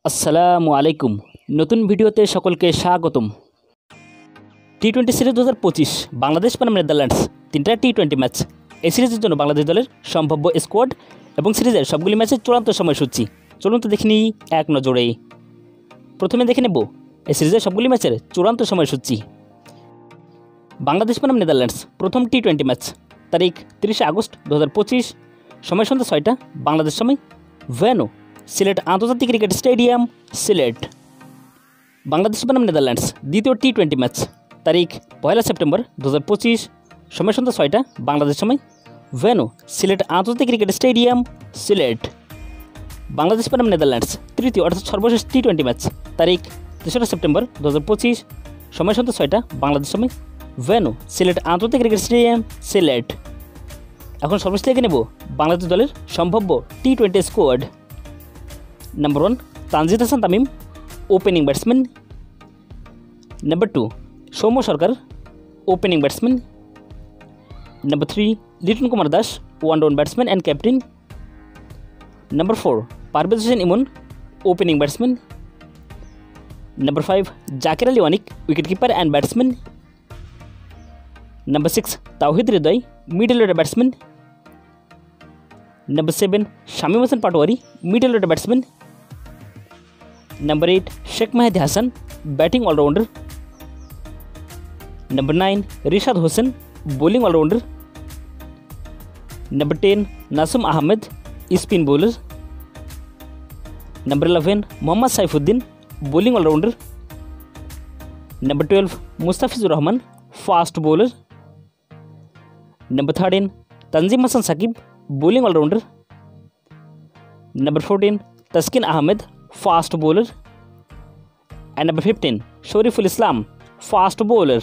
আসসালামু আলাইকুম। নতুন ভিডিওতে সকলকে স্বাগতম। টি-20 সিরিজ 2025 বাংলাদেশ বনাম নেদারল্যান্ডস তিনটা টি-20 ম্যাচ। এই সিরিজের জন্য বাংলাদেশ দলের সম্ভাব্য স্কোয়াড এবং সিরিজের সবগুলি ম্যাচের চূড়ান্ত সময়সূচি চলুন তো দেখে নিই এক নজরে। প্রথমে দেখে নেব এই সিরিজের সবগুলি ম্যাচের চূড়ান্ত সময়সূচি। বাংলাদেশ বনাম নেদারল্যান্ডস প্রথম টি-20 ম্যাচ তারিখ 30 আগস্ট 2025, সময় সন্ধ্যা 6টা বাংলাদেশ সময়, ভেন্যু সিলেট আন্তর্জাতিক ক্রিকেট স্টেডিয়াম, সিলেট। বাংলাদেশ বনাম নেদারল্যান্ডস দ্বিতীয় টি-20 ম্যাচ তারিখ 1 সেপ্টেম্বর 2025, সময় সন্ধ্যা 6টা বাংলাদেশ সময়, ভেন্যু সিলেট আন্তর্জাতিক ক্রিকেট স্টেডিয়াম, সিলেট। বাংলাদেশ বনাম নেদারল্যান্ডস তৃতীয় অর্থাৎ সর্বশেষ টি-20 ম্যাচ তারিখ 3 সেপ্টেম্বর 2025, সময় সন্ধ্যা 6টা বাংলাদেশ সময়, ভেন্যু সিলেট আন্তর্জাতিক ক্রিকেট স্টেডিয়াম, সিলেট। এখন সর্বশেষ থেকে নেব বাংলাদেশ দলের সম্ভাব্য টি-20 squad. Number 1 Tanzid Hasan Tamim, opening batsman. Number 2 Soumya Sarkar, opening batsman. Number 3 Liton Kumar Das, one down batsman and captain. Number 4 Parvez Hossain Emon, opening batsman. Number 5 Jaker Ali Anik, wicket keeper and batsman. Number 6 Towhid Hridoy, middle order batsman. Number 7 Shamim Hasan Patwari, middle order batsman. Number 8 Sheikh Mahedi Hasan, batting allrounder. Number 9 Rishad Hossain, bowling allrounder. Number 10 Nasum Ahmed, spin bowler. Number 11 Mohammad Saifuddin, bowling allrounder. Number 12 Mustafizur Rahman, fast bowler. Number 13 Tanzim Hasan Sakib, bowling allrounder. Number 14 Taskin Ahmed, fast bowler. and number 15 Shariful Islam, fast bowler.